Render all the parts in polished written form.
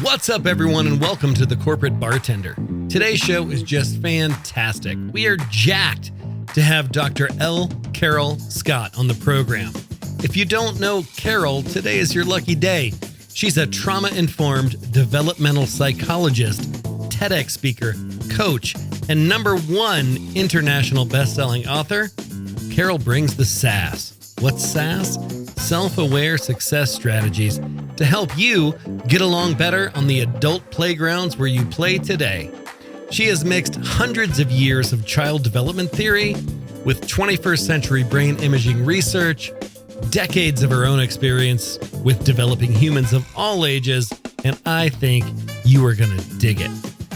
What's up, everyone, and welcome to The Corporate Bartender. Today's show is just fantastic. We are jacked to have Dr. L. Carol Scott on the program. If you don't know Carol, today is your lucky day. She's a trauma-informed developmental psychologist, TEDx speaker, coach, and #1 international best-selling author. Carol brings the SASS. What's SASS? Self-aware success strategies to help you get along better on the adult playgrounds where you play today. She has mixed hundreds of years of child development theory with 21st century brain imaging research, decades of her own experience with developing humans of all ages, and I think you are going to dig it.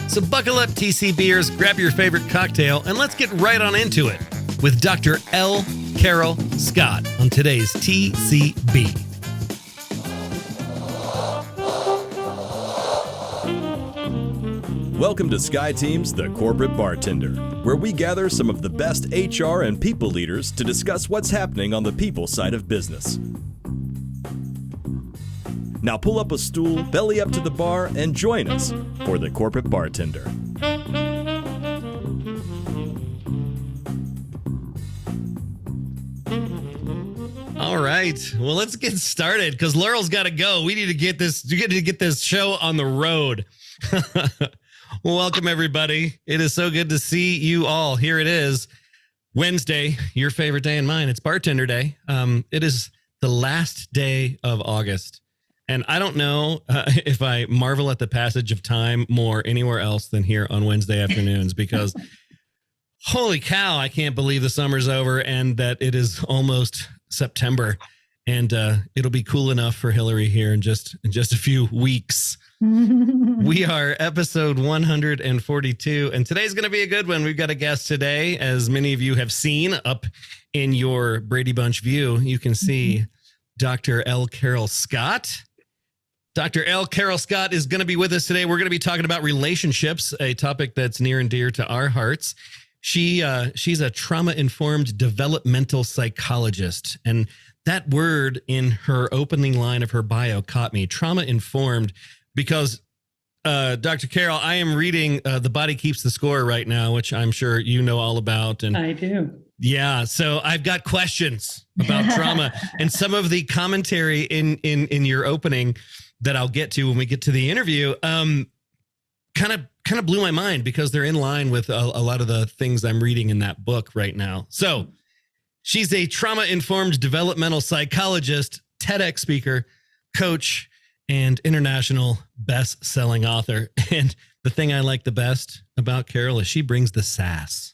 So buckle up, TCBers, grab your favorite cocktail, and let's get right on into it with Dr. L. Carol Scott on today's TCB. Welcome to SkyTeam's The Corporate Bartender, where we gather some of the best HR and people leaders to discuss what's happening on the people side of business. Now pull up a stool, belly up to the bar, and join us for The Corporate Bartender. All right, well, let's get started because Laurel's got to go. We need to get this show on the road. Well, welcome, everybody. It is so good to see you all. Here it is, Wednesday, your favorite day and mine. It's Bartender Day. It is the last day of August. And I don't know if I marvel at the passage of time more anywhere else than here on Wednesday afternoons, because holy cow, I can't believe the summer's over and that it is almost September. And it'll be cool enough for Hillary here in just a few weeks. We are episode 142, and today's going to be a good one. We've got a guest today, as many of you have seen up in your Brady Bunch view. You can see Dr. L. Carol Scott. Dr. L. Carol Scott is going to be with us today. We're going to be talking about relationships, a topic that's near and dear to our hearts. She's a trauma-informed developmental psychologist, and that word in her opening line of her bio caught me, trauma-informed. Because, Dr. Carol, I am reading The Body Keeps the Score right now, which I'm sure you know all about. And I do. Yeah. So I've got questions about trauma and some of the commentary in your opening that I'll get to when we get to the interview. Kind of blew my mind because they're in line with a lot of the things I'm reading in that book right now. So she's a trauma-informed developmental psychologist, TEDx speaker, coach, and international best-selling author. And the thing I like the best about Carol is she brings the sass.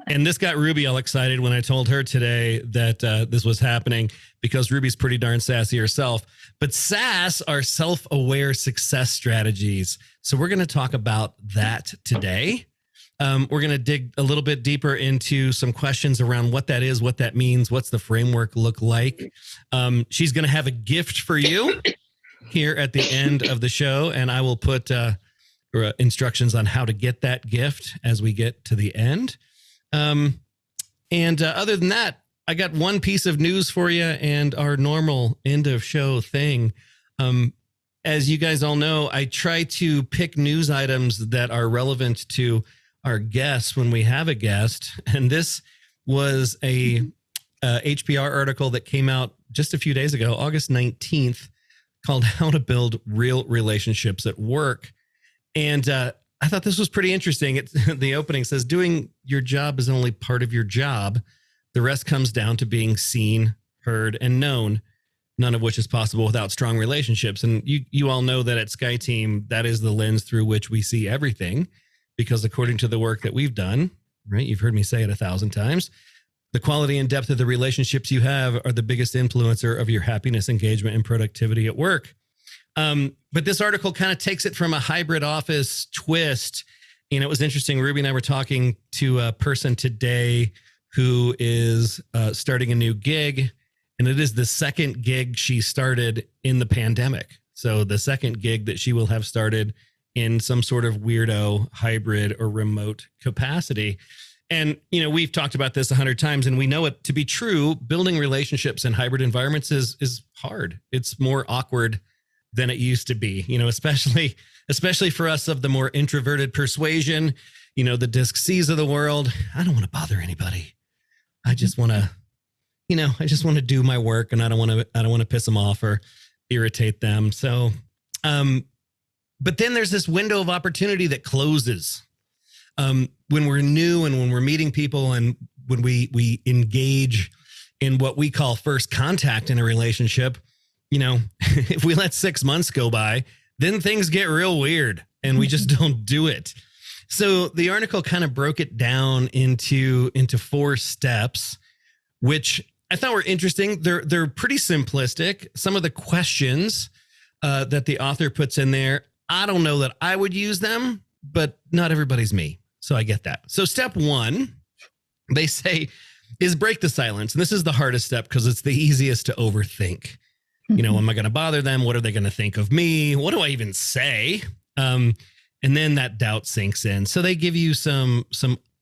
And this got Ruby all excited when I told her today that this was happening, because Ruby's pretty darn sassy herself. But SASS are self-aware success strategies. So we're going to talk about that today. We're going to dig a little bit deeper into some questions around what that is, what that means, what's the framework look like. She's going to have a gift for you here at the end of the show, and I will put instructions on how to get that gift as we get to the end. Other than that, I got one piece of news for you and our normal end of show thing. As you guys all know, I try to pick news items that are relevant to our guests when we have a guest. And this was a HBR article that came out just a few days ago, August 19th, called How to Build Real Relationships at Work. And I thought this was pretty interesting. The opening says, doing your job is only part of your job. The rest comes down to being seen, heard, and known, none of which is possible without strong relationships. And you all know that at SkyTeam, that is the lens through which we see everything. Because according to the work that we've done, right, you've heard me say it 1,000 times, the quality and depth of the relationships you have are the biggest influencer of your happiness, engagement, and productivity at work. But this article kind of takes it from a hybrid office twist. You know, it was interesting. Ruby and I were talking to a person today who is starting a new gig, and it is the second gig she started in the pandemic. So the second gig that she will have started in some sort of weirdo hybrid or remote capacity. And, you know, we've talked about this 100 times and we know it to be true. Building relationships in hybrid environments is hard. It's more awkward than it used to be, especially for us of the more introverted persuasion, the Disc C's of the world. I don't want to bother anybody. I just want to, do my work, and I don't want to piss them off or irritate them. So, but then there's this window of opportunity that closes when we're new and when we're meeting people and when we engage in what we call first contact in a relationship. If we let 6 months go by, then things get real weird and we just don't do it. So the article kind of broke it down into 4 steps, which I thought were interesting. They're pretty simplistic. Some of the questions that the author puts in there, I don't know that I would use them, but not everybody's me. So I get that. So step 1, they say, is break the silence. And this is the hardest step because it's the easiest to overthink. Am I going to bother them? What are they going to think of me? What do I even say? And then that doubt sinks in. So they give you some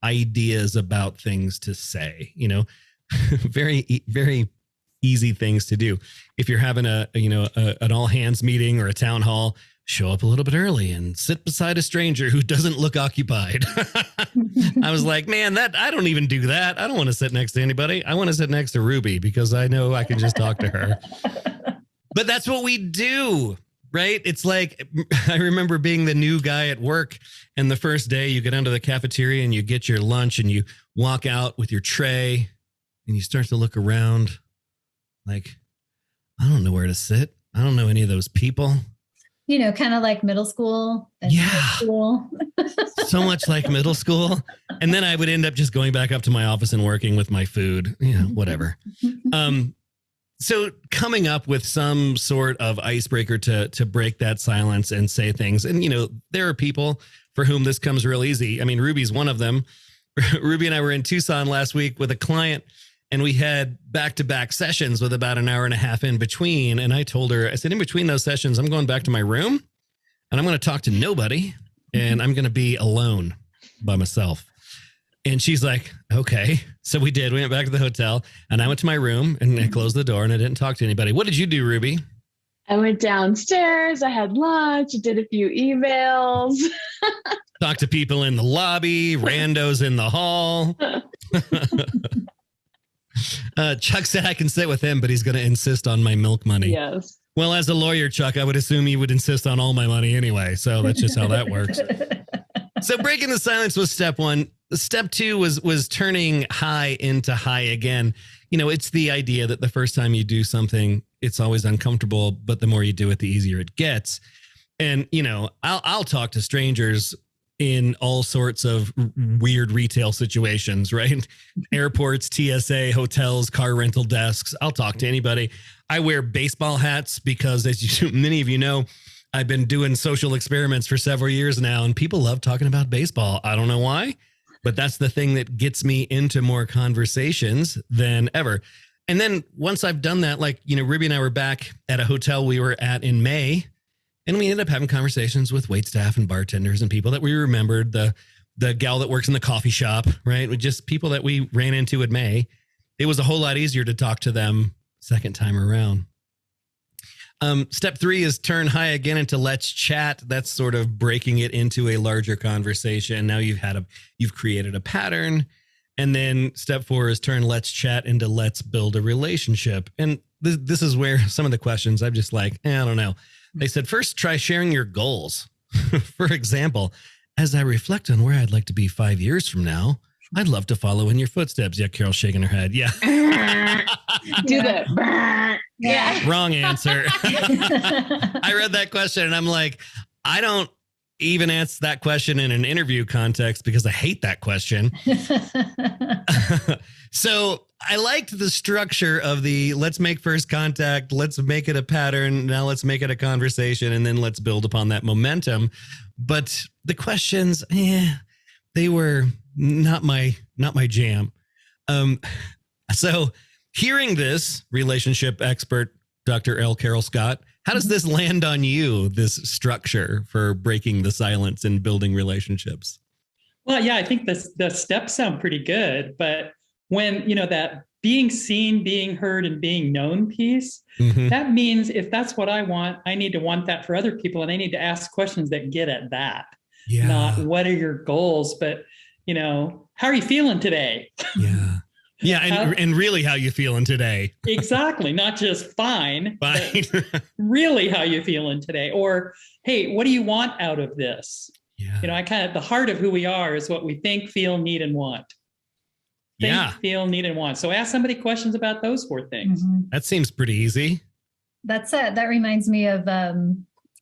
ideas about things to say, very, very easy things to do. If you're having an all hands meeting or a town hall, show up a little bit early and sit beside a stranger who doesn't look occupied. I was like, man, I don't even do that. I don't want to sit next to anybody. I want to sit next to Ruby because I know I can just talk to her. But that's what we do, right? It's like, I remember being the new guy at work, and the first day you get into the cafeteria and you get your lunch and you walk out with your tray and you start to look around like, I don't know where to sit. I don't know any of those people. Kind of like middle school. So much like middle school. And then I would end up just going back up to my office and working with my food, whatever. So coming up with some sort of icebreaker to break that silence and say things. And, there are people for whom this comes real easy. I mean, Ruby's one of them. Ruby and I were in Tucson last week with a client, and we had back-to-back sessions with about an hour and a half in between. And I told her, I said, in between those sessions, I'm going back to my room and I'm going to talk to nobody and I'm going to be alone by myself. And she's like, okay. So we did. We went back to the hotel and I went to my room and I closed the door and I didn't talk to anybody. What did you do, Ruby? I went downstairs. I had lunch, did a few emails. Talked to people in the lobby, randos in the hall. Chuck said I can sit with him, but he's going to insist on my milk money. Yes. Well, as a lawyer, Chuck, I would assume you would insist on all my money anyway. So that's just how that works. So breaking the silence was step 1. Step 2 was turning high into high again. It's the idea that the first time you do something, it's always uncomfortable, but the more you do it, the easier it gets. And, I'll talk to strangers in all sorts of weird retail situations, right? Airports, TSA, hotels, car rental desks. I'll talk to anybody. I wear baseball hats because, as many of you know, I've been doing social experiments for several years now, and people love talking about baseball. I don't know why, but that's the thing that gets me into more conversations than ever. And then once I've done that, like, Ruby and I were back at a hotel we were at in May, and we ended up having conversations with waitstaff and bartenders and people that we remembered, the gal that works in the coffee shop, right? With just people that we ran into in May. It was a whole lot easier to talk to them second time around. Step 3 is turn high again into let's chat. That's sort of breaking it into a larger conversation. Now you've created a pattern. And then step 4 is turn let's chat into let's build a relationship. And this is where some of the questions I'm just like, I don't know. They said, first, try sharing your goals. For example, as I reflect on where I'd like to be 5 years from now, I'd love to follow in your footsteps. Yeah, Carol's shaking her head. Yeah. Do the. Yeah. Wrong answer. I read that question and I'm like, I don't even answer that question in an interview context because I hate that question. So I liked the structure of the let's make first contact, let's make it a pattern, now let's make it a conversation, and then let's build upon that momentum. But the questions, they were not my jam. So hearing this, relationship expert, Dr. L. Carol Scott, how does this land on you, this structure for breaking the silence and building relationships? Well, yeah, I think the steps sound pretty good, but when, that being seen, being heard, and being known piece. Mhm. That means if that's what I want, I need to want that for other people. And I need to ask questions that get at that. Yeah. Not what are your goals, but, how are you feeling today? Yeah. Yeah. And really how you feeling today. Exactly. Not just fine. Fine. Really how you feeling today. Or, hey, what do you want out of this? Yeah. I kind of, the heart of who we are is what we think, feel, need, and want. Think, feel, need, and want. So ask somebody questions about those 4 things. Mm-hmm. That seems pretty easy. That reminds me of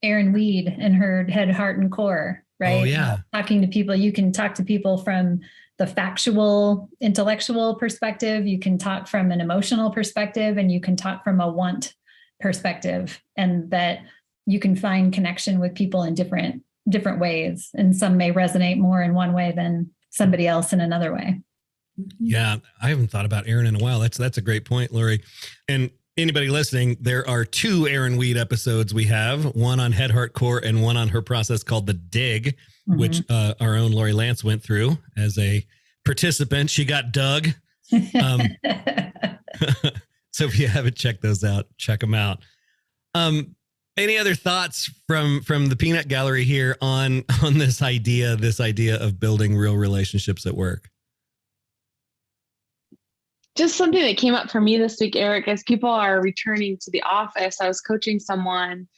Erin Weed and her Head, Heart, and Core, right? Oh, yeah. Talking to people. You can talk to people from the factual, intellectual perspective. You can talk from an emotional perspective, and you can talk from a want perspective, and that you can find connection with people in different ways. And some may resonate more in one way than somebody else in another way. Yeah. I haven't thought about Erin in a while. That's a great point, Lori. And anybody listening, there are 2 Erin Weed episodes we have, one on Head, Heart, Core, and one on her process called the Dig, which our own Lori Lance went through as a participant. She got dug. So if you haven't checked those out, check them out. Any other thoughts from the peanut gallery here on this idea of building real relationships at work? Just something that came up for me this week, Eric, as people are returning to the office. I was coaching someone,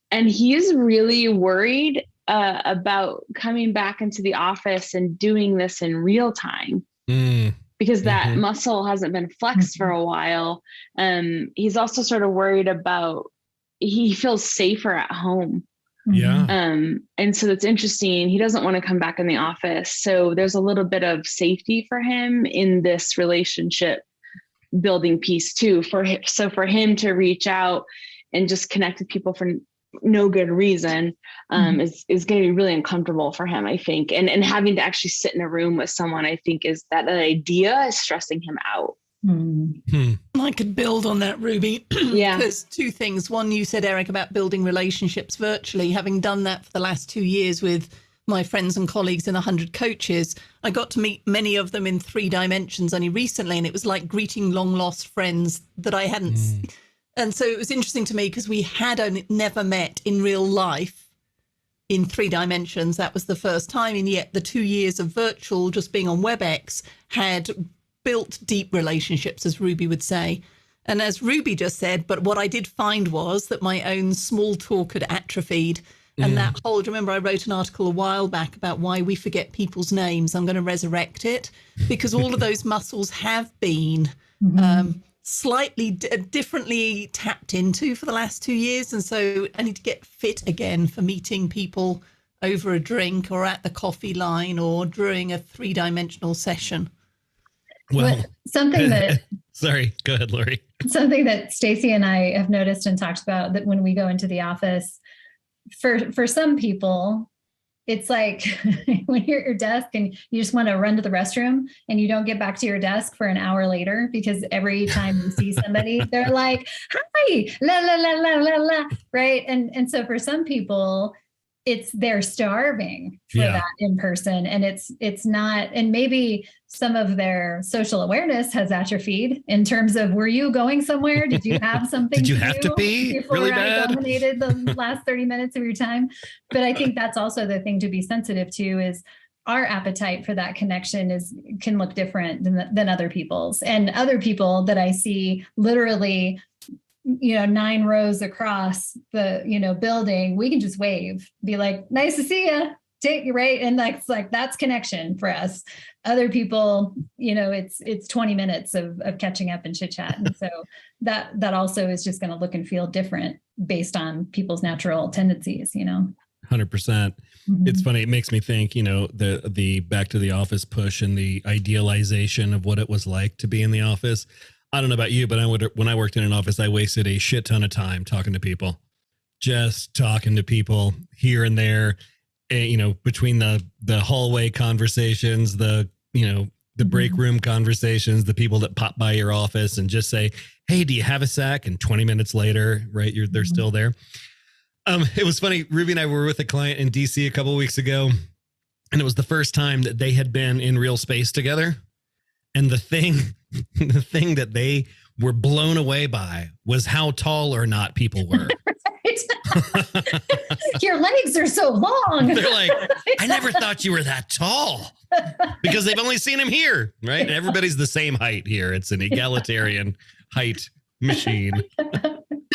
and he's really worried about coming back into the office and doing this in real time because that muscle hasn't been flexed for a while. He's also sort of worried about, he feels safer at home. Yeah. And so that's interesting. He doesn't want to come back in the office. So there's a little bit of safety for him in this relationship building piece too, for him to reach out and just connect with people for no good reason is going to be really uncomfortable for him, I think. And having to actually sit in a room with someone, I think, is that an idea is stressing him out. I could build on that, Ruby. Yeah. There's 2 things. One, you said, Eric, about building relationships virtually. Having done that for the last 2 years with my friends and colleagues in 100 coaches, I got to meet many of them in 3 dimensions only recently, and it was like greeting long lost friends that I hadn't. And so it was interesting to me because we had never met in real life in 3 dimensions. That was the first time, and yet the 2 years of virtual, just being on WebEx, had built deep relationships, as Ruby would say. And as Ruby just said, but what I did find was that my own small talk had atrophied. And that whole, do you remember I wrote an article a while back about why we forget people's names? I'm going to resurrect it because all of those muscles have been slightly differently tapped into for the last 2 years. And so I need to get fit again for meeting people over a drink or at the coffee line or during a 3-dimensional session. Well, something that sorry, go ahead, Lori. Something that Stacy and I have noticed and talked about, that when we go into the office, for some people, it's like when you're at your desk and you just want to run to the restroom and you don't get back to your desk for an hour later, because every time you see somebody, they're like, hi, la, la, la, la, la, la, right? And so for some people, they're starving for that in person, and it's not, and maybe some of their social awareness has atrophied in terms of, were you going somewhere? Did you have something? Did you have to be really bad? I dominated the last 30 minutes of your time. But I think that's also the thing to be sensitive to, is our appetite for that connection can look different than other people's, and other people that I see literally 9 rows across the, building, we can just wave, be like, nice to see you, take you, right? And that's connection for us. Other people, it's 20 minutes of catching up and chit chat. And so that also is just going to look and feel different based on people's natural tendencies, 100%. It's funny. It makes me think, the back to the office push and the idealization of what it was like to be in the office. I don't know about you, but when I worked in an office, I wasted a shit ton of time talking to people, just talking to people here and there, between the hallway conversations, the break room conversations, the people that pop by your office and just say, hey, do you have a sec? And 20 minutes later, right, they're still there. It was funny. Ruby and I were with a client in DC a couple of weeks ago, and it was the first time that they had been in real space together. And the thing that they were blown away by was how tall or not people were. Your legs are so long. They're like, I never thought you were that tall, because they've only seen him here, right? Everybody's the same height here. It's an egalitarian height machine.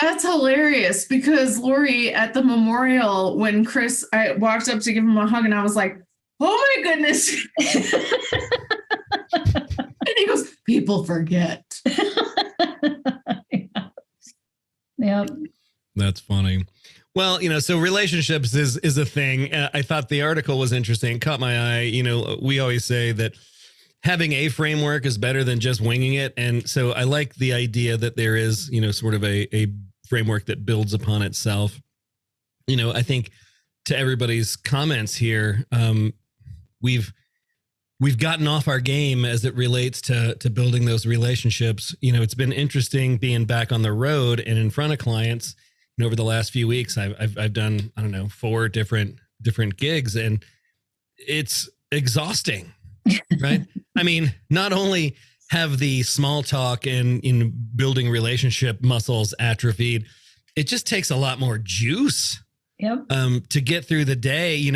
That's hilarious, because Lori, at the memorial, when I walked up to give him a hug, and I was like, oh my goodness. And he goes, people forget. Yeah. That's funny. Well, so relationships is a thing. I thought the article was interesting. It caught my eye. We always say that having a framework is better than just winging it. And so I like the idea that there is, sort of a framework that builds upon itself. I think to everybody's comments here, we've gotten off our game as it relates to building those relationships. It's been interesting being back on the road and in front of clients. And over the last few weeks, I've done, 4 different gigs, and it's exhausting, right? I mean, not only have the small talk and in building relationship muscles atrophied, it just takes a lot more juice. Yep. To get through the day.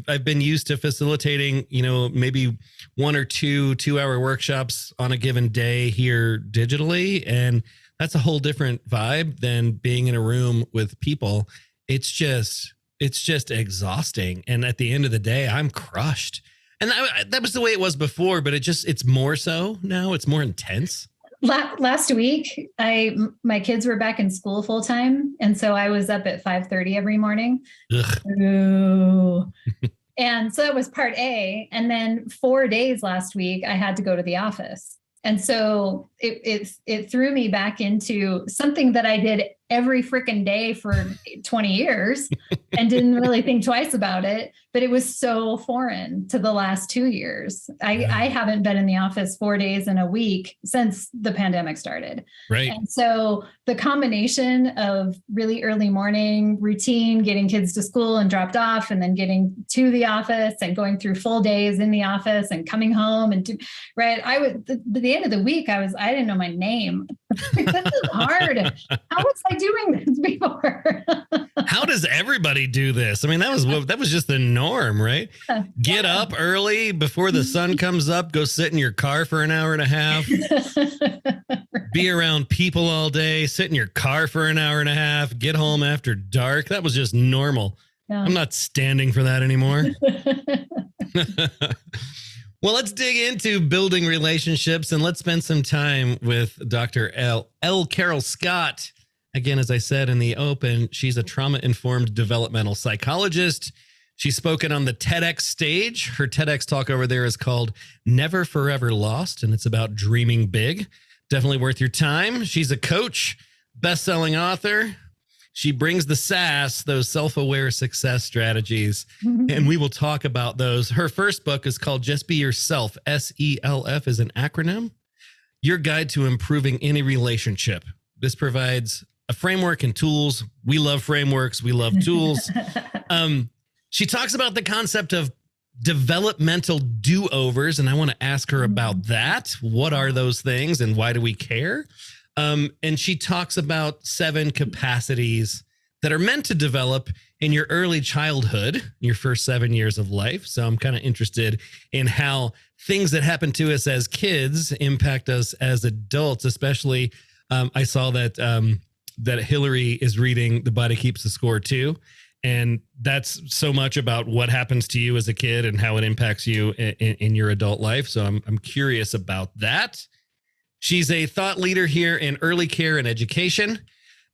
I've been used to facilitating, maybe 1 or 2 2-hour workshops on a given day here digitally. And that's a whole different vibe than being in a room with people. It's just exhausting. And at the end of the day, I'm crushed. And that was the way it was before, but it's more so now. It's more intense. Last week, my kids were back in school full time. And so I was up at 5:30 every morning. Ooh. And so that was part A. And then 4 days last week, I had to go to the office. And so it threw me back into something that I did every freaking day for 20 years and didn't really think twice about it. But it was so foreign to the last 2 years. I haven't been in the office 4 days in a week since the pandemic started. Right. And so the combination of really early morning routine, getting kids to school and dropped off, and then getting to the office and going through full days in the office and coming home and the end of the week, I didn't know my name. This is hard. How was I doing this before? How does everybody do this? I mean, that was just the norm, right? Get up early before the sun comes up, go sit in your car for an hour and a half, be around people all day, sit in your car for an hour and a half, get home after dark. That was just normal. Yeah. I'm not standing for that anymore. Well, let's dig into building relationships, and let's spend some time with Dr. L. Carol Scott. Again, as I said in the open, she's a trauma-informed developmental psychologist. She's spoken on the TEDx stage. Her TEDx talk over there is called Never Forever Lost, and it's about dreaming big. Definitely worth your time. She's a coach, best-selling author. She brings the SASS, those self-aware success strategies, and we will talk about those. Her first book is called Just Be Yourself. SELF is an acronym. Your Guide to Improving Any Relationship. This provides a framework and tools. We love frameworks. We love tools. She talks about the concept of developmental do-overs, and I want to ask her about that. What are those things, and why do we care? And she talks about 7 capacities that are meant to develop in your early childhood, your first 7 years of life. So I'm kind of interested in how things that happen to us as kids impact us as adults, especially I saw that that Hillary is reading The Body Keeps the Score too. And that's so much about what happens to you as a kid and how it impacts you in your adult life. So I'm curious about that. She's a thought leader here in early care and education,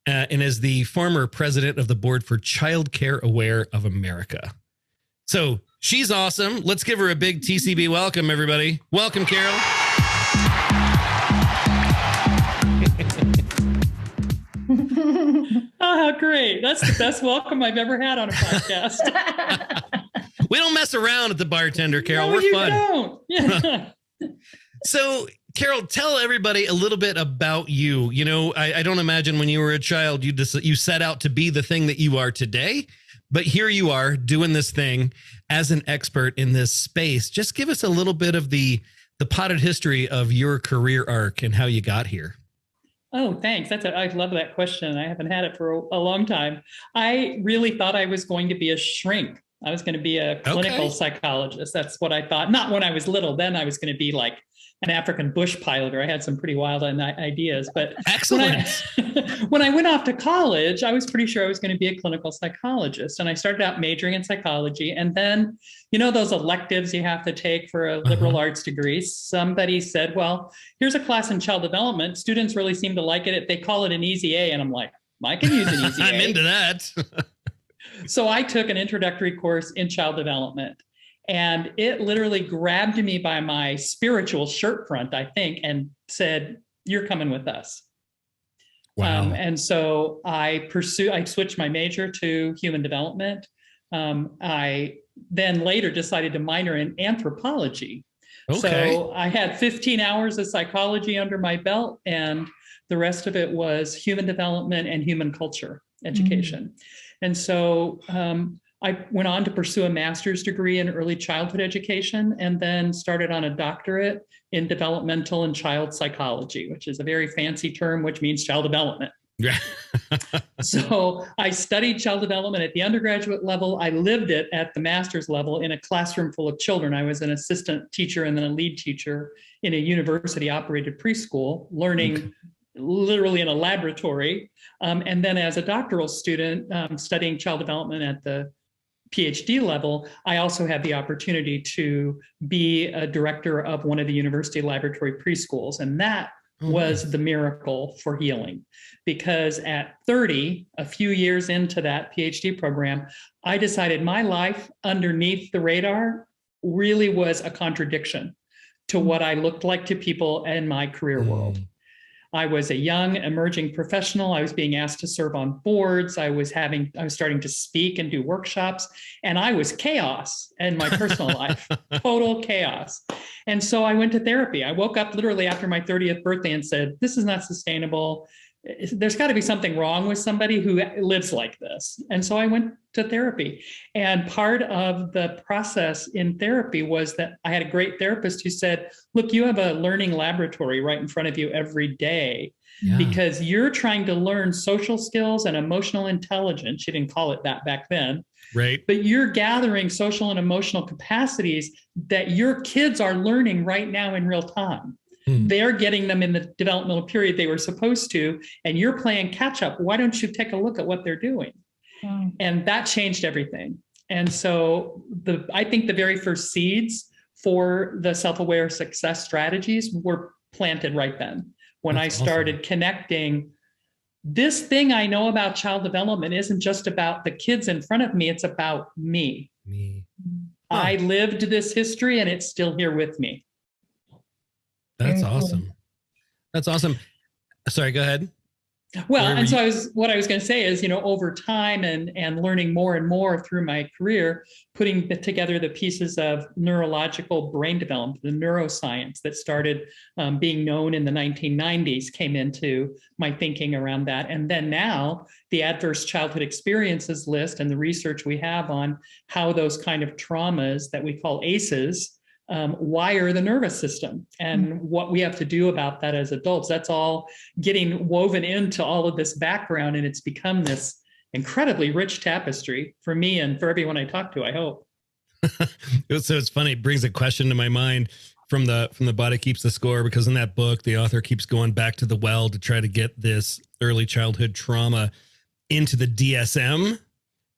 and is the former president of the board for Child Care Aware of America. So she's awesome. Let's give her a big TCB welcome, everybody. Welcome, Carol. Oh, great. That's the best welcome I've ever had on a podcast. We don't mess around at the Bartender, Carol. No, we're fun. Don't. Yeah. So, Carol, tell everybody a little bit about you. You know, I don't imagine when you were a child, you set out to be the thing that you are today, but here you are doing this thing as an expert in this space. Just give us a little bit of the the potted history of your career arc and how you got here. Oh, thanks. I love that question. I haven't had it for a long time. I really thought I was going to be a shrink. I was going to be a clinical psychologist. That's what I thought. Not when I was little. Then I was going to be like an African bush piloter. I had some pretty wild ideas. But excellent. When I went off to college, I was pretty sure I was going to be a clinical psychologist. And I started out majoring in psychology. And then, you know, those electives you have to take for a liberal arts degree. Somebody said, well, here's a class in child development. Students really seem to like it. They call it an easy A. And I'm like, I can use an easy A. I'm into that. So I took an introductory course in child development, and it literally grabbed me by my spiritual shirt front, I think, and said, you're coming with us. Wow. And so I switched my major to human development. I then later decided to minor in anthropology. Okay. So I had 15 hours of psychology under my belt, and the rest of it was human development and human culture education. And so I went on to pursue a master's degree in early childhood education, and then started on a doctorate in developmental and child psychology, which is a very fancy term, which means child development. Yeah. So I studied child development at the undergraduate level. I lived it at the master's level in a classroom full of children. I was an assistant teacher and then a lead teacher in a university operated preschool, learning literally in a laboratory. And then as a doctoral student, studying child development at the PhD level, I also had the opportunity to be a director of one of the university laboratory preschools. And that was the miracle for healing, because at 30, a few years into that PhD program, I decided my life underneath the radar really was a contradiction to what I looked like to people in my career world. I was a young emerging professional. I was being asked to serve on boards. I was starting to speak and do workshops, and I was chaos in my personal life, total chaos. And so I went to therapy. I woke up literally after my 30th birthday and said, this is not sustainable. There's got to be something wrong with somebody who lives like this. And so I went to therapy. And part of the process in therapy was that I had a great therapist who said, look, you have a learning laboratory right in front of you every day, because you're trying to learn social skills and emotional intelligence. She didn't call it that back then. Right. But you're gathering social and emotional capacities that your kids are learning right now in real time. They're getting them in the developmental period they were supposed to, and you're playing catch up. Why don't you take a look at what they're doing? And that changed everything. And so I think the very first seeds for the self-aware success strategies were planted right then, when I started connecting. This thing I know about child development isn't just about the kids in front of me, it's about me. I lived this history and it's still here with me. That's awesome. That's awesome. Sorry, go ahead. Well, and so what I was going to say is, over time and learning more and more through my career, putting together the pieces of neurological brain development, the neuroscience that started being known in the 1990s came into my thinking around that. And then now the adverse childhood experiences list and the research we have on how those kind of traumas that we call ACEs wire the nervous system and what we have to do about that as adults. That's all getting woven into all of this background, and it's become this incredibly rich tapestry for me and for everyone I talk to, I hope. So it's funny, it brings a question to my mind from the Body Keeps the Score, because in that book, the author keeps going back to the well to try to get this early childhood trauma into the DSM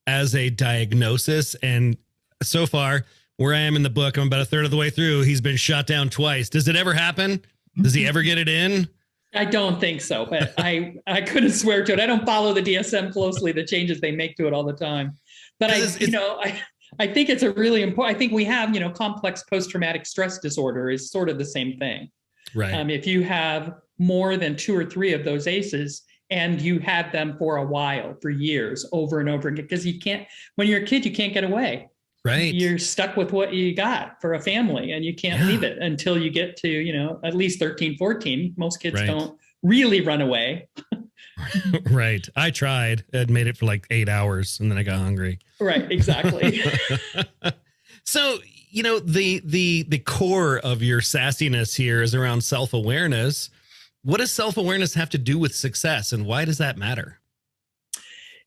as a diagnosis. And so far, where I am in the book, I'm about a third of the way through. He's been shot down twice. Does it ever happen? Does he ever get it in? I don't think so, but I couldn't swear to it. I don't follow the DSM closely, the changes they make to it all the time. But I think it's a really important, I think we have, complex post-traumatic stress disorder is sort of the same thing. Right. If you have more than 2 or 3 of those ACEs and you have them for a while, for years, over and over again, because when you're a kid, you can't get away. Right. You're stuck with what you got for a family and you can't leave it until you get to, at least 13, 14. Most kids don't really run away. Right. I tried. I'd made it for like 8 hours and then I got hungry. Right. Exactly. So you know, the core of your sassiness here is around self-awareness. What does self-awareness have to do with success, and why does that matter?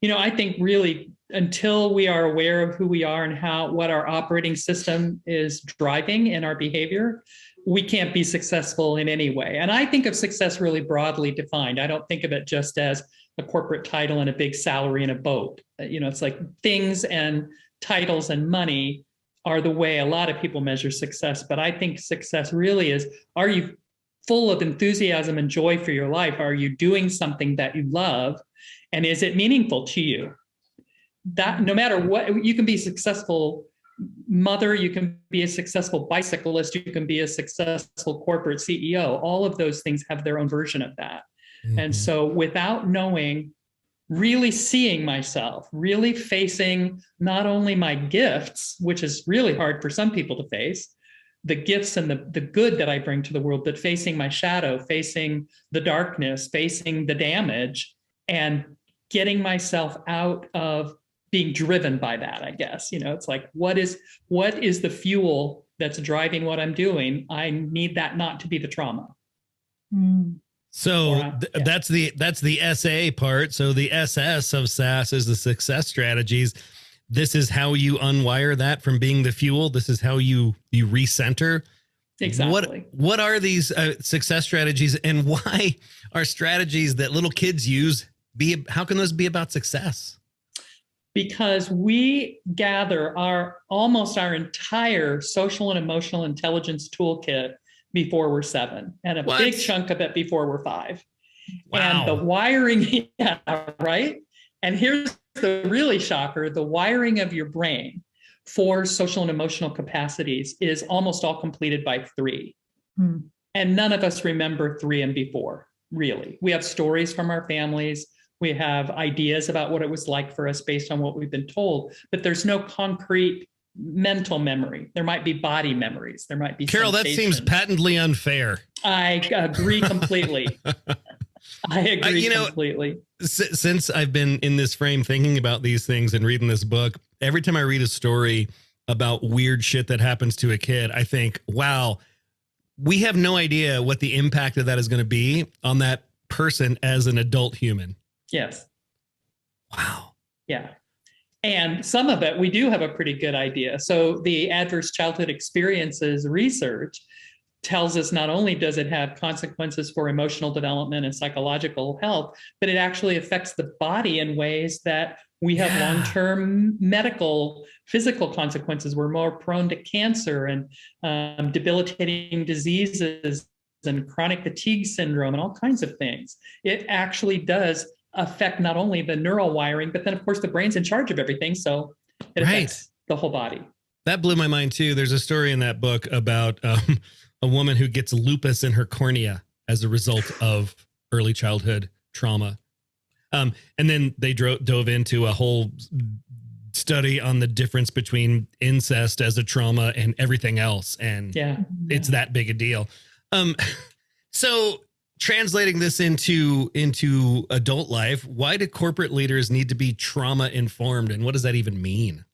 You know, I think really until we are aware of who we are and what our operating system is driving in our behavior, we can't be successful in any way. And I think of success really broadly defined. I don't think of it just as a corporate title and a big salary and a boat. You know, it's like things and titles and money are the way a lot of people measure success. But I think success really is, are you full of enthusiasm and joy for your life? Are you doing something that you love? And is it meaningful to you? That no matter what, you can be a successful mother, you can be a successful bicyclist, you can be a successful corporate CEO. All of those things have their own version of that. Mm-hmm. And so without knowing, really seeing myself, really facing not only my gifts, which is really hard for some people to face, the gifts and the good that I bring to the world, but facing my shadow, facing the darkness, facing the damage, and getting myself out of being driven by that, I guess. You know, it's like, what is the fuel that's driving what I'm doing? I need that not to be the trauma. So that's the SA part. So the SS of SASS is the success strategies. This is how you unwire that from being the fuel. This is how you recenter. Exactly. What are these success strategies, and why are strategies that little kids use how can those be about success? Because we gather almost our entire social and emotional intelligence toolkit before we're 7, and a big chunk of it before we're 5. Wow. And the wiring, yeah, right? And here's the really shocker, the wiring of your brain for social and emotional capacities is almost all completed by 3. And none of us remember 3 and before, really. We have stories from our families. We have ideas about what it was like for us based on what we've been told, but there's no concrete mental memory. There might be body memories. There might be Carol, that seems patently unfair. I agree completely. Completely. Since I've been in this frame thinking about these things and reading this book, every time I read a story about weird shit that happens to a kid, I think, wow, we have no idea what the impact of that is going to be on that person as an adult human. Yes. Wow. Yeah. And some of it, we do have a pretty good idea. So the adverse childhood experiences research tells us not only does it have consequences for emotional development and psychological health, but it actually affects the body in ways that we have long-term medical, physical consequences. We're more prone to cancer and debilitating diseases and chronic fatigue syndrome and all kinds of things. It actually does affect not only the neural wiring, but then of course the brain's in charge of everything. So it affects the whole body. That blew my mind too. There's a story in that book about a woman who gets lupus in her cornea as a result of early childhood trauma. And then they dove into a whole study on the difference between incest as a trauma and everything else. And it's that big a deal. So translating this into adult life, why do corporate leaders need to be trauma informed, and what does that even mean?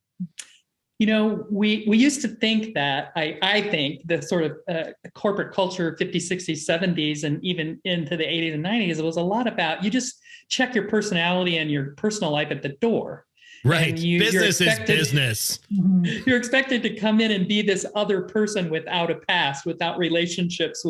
You know, we used to think that, I think the sort of corporate culture of 50s, 60s, 70s, and even into the 80s and 90s, it was a lot about you just check your personality and your personal life at the door. Right. Business is business. You're expected to come in and be this other person without a past, without relationships,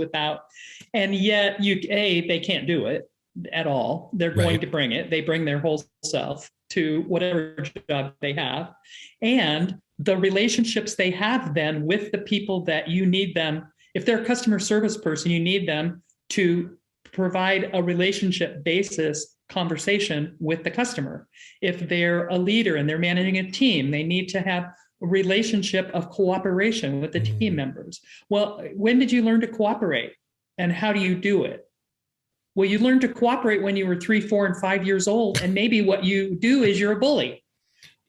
and yet they can't do it at all. They're going to bring it. They bring their whole self to whatever job they have. And the relationships they have then with the people that you need them, if they're a customer service person, you need them to provide a relationship basis conversation with the customer. If they're a leader and they're managing a team, they need to have a relationship of cooperation with the team members. Well, when did you learn to cooperate, and how do you do it? Well, you learned to cooperate when you were 3, 4, and 5 years old, and maybe what you do is you're a bully.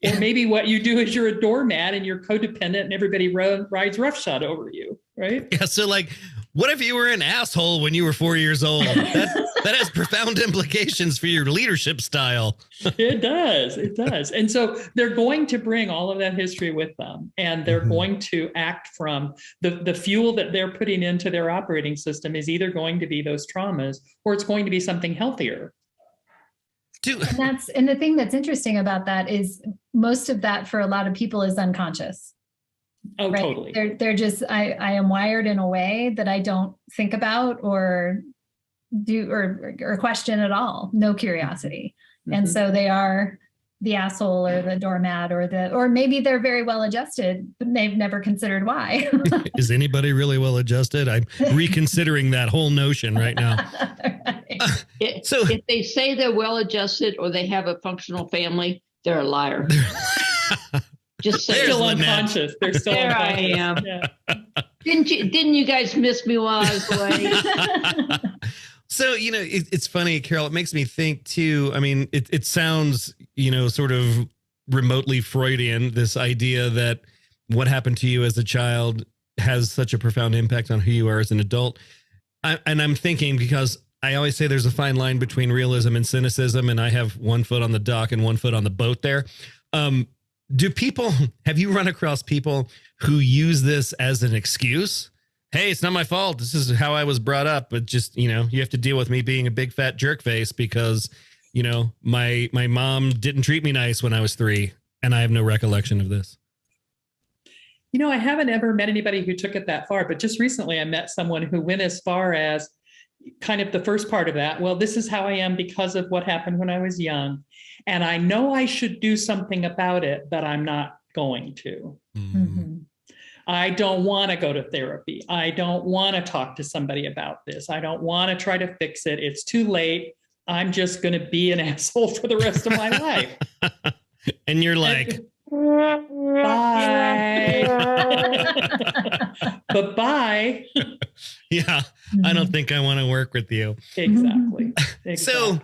Or maybe what you do is you're a doormat and you're codependent and everybody rides roughshod over you, right? Yeah. So like, What if you were an asshole when you were 4 years old? That has profound implications for your leadership style. It does. It does. And so they're going to bring all of that history with them, and they're going to act from the fuel that they're putting into their operating system is either going to be those traumas or it's going to be something healthier. And the thing that's interesting about that is most of that for a lot of people is unconscious. Oh, right? totally. They're just, I am wired in a way that I don't think about or do or question at all. No curiosity. And so they are the asshole or the doormat or maybe they're very well adjusted, but they've never considered why. Is anybody really well adjusted? I'm reconsidering that whole notion right now. So if they say they're well adjusted or they have a functional family, they're a liar. Just say they're still unconscious. They're still there unconscious. I am. Yeah. Didn't you guys miss me while I was away? So, it's funny, Carol, it makes me think too. I mean, it sounds, sort of remotely Freudian, this idea that what happened to you as a child has such a profound impact on who you are as an adult. And I'm thinking, because I always say there's a fine line between realism and cynicism, and I have one foot on the dock and one foot on the boat there. Have you run across people who use this as an excuse? Hey, it's not my fault. This is how I was brought up. But just, you have to deal with me being a big fat jerk face because, my mom didn't treat me nice when I was 3 and I have no recollection of this. I haven't ever met anybody who took it that far, but just recently I met someone who went as far as kind of the first part of that. Well, this is how I am because of what happened when I was young. And I know I should do something about it, but I'm not going to. Mm-hmm. I don't want to go to therapy. I don't want to talk to somebody about this. I don't want to try to fix it. It's too late. I'm just going to be an asshole for the rest of my life. And you're like, bye. But bye. Yeah, I don't think I want to work with you. Exactly. So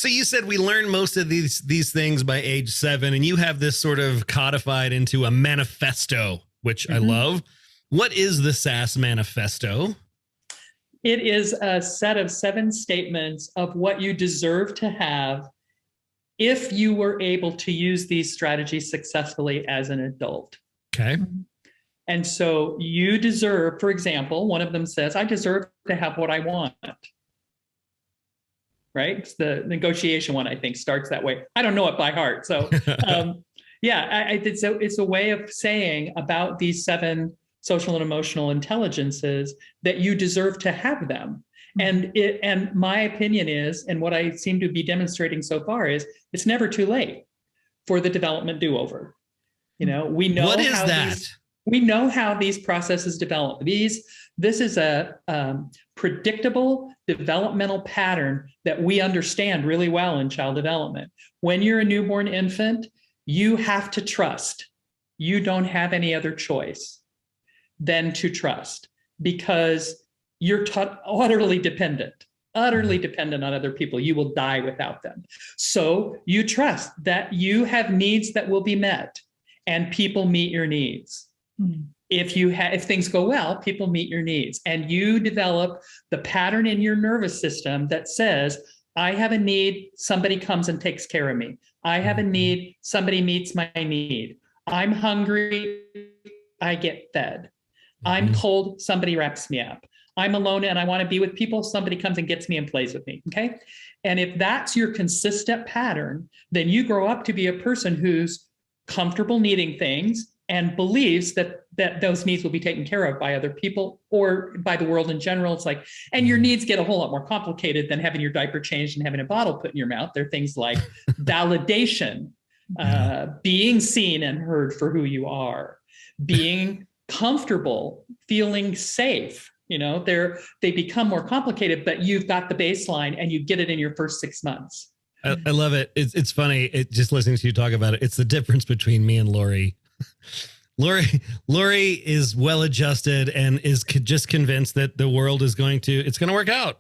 you said we learn most of these things by age 7, and you have this sort of codified into a manifesto, which I love. What is the SASS manifesto? It is a set of 7 statements of what you deserve to have if you were able to use these strategies successfully as an adult. Okay. And so you deserve, for example, one of them says, I deserve to have what I want. Right? It's the negotiation one, I think, starts that way. I don't know it by heart. So it's a way of saying about these 7 social and emotional intelligences that you deserve to have them. And my opinion is, and what I seem to be demonstrating so far is, it's never too late for the development do-over. We know what is that? We know how these processes develop. This is a predictable developmental pattern that we understand really well in child development. When you're a newborn infant, you have to trust. You don't have any other choice than to trust, because you're utterly dependent on other people. You will die without them. So you trust that you have needs that will be met, and people meet your needs. If things go well, people meet your needs, and you develop the pattern in your nervous system that says, I have a need, somebody comes and takes care of me. I have a need, somebody meets my need. I'm hungry, I get fed. I'm cold, somebody wraps me up. I'm alone and I want to be with people, somebody comes and gets me and plays with me, okay? And if that's your consistent pattern, then you grow up to be a person who's comfortable needing things and believes that those needs will be taken care of by other people or by the world in general. It's like, and your needs get a whole lot more complicated than having your diaper changed and having a bottle put in your mouth. There are things like validation, being seen and heard for who you are, being comfortable, feeling safe. They become more complicated, but you've got the baseline and you get it in your first 6 months. I love it. It's funny. Just listening to you talk about it. It's the difference between me and Lori. Lori is well adjusted and is just convinced that the world is going to work out.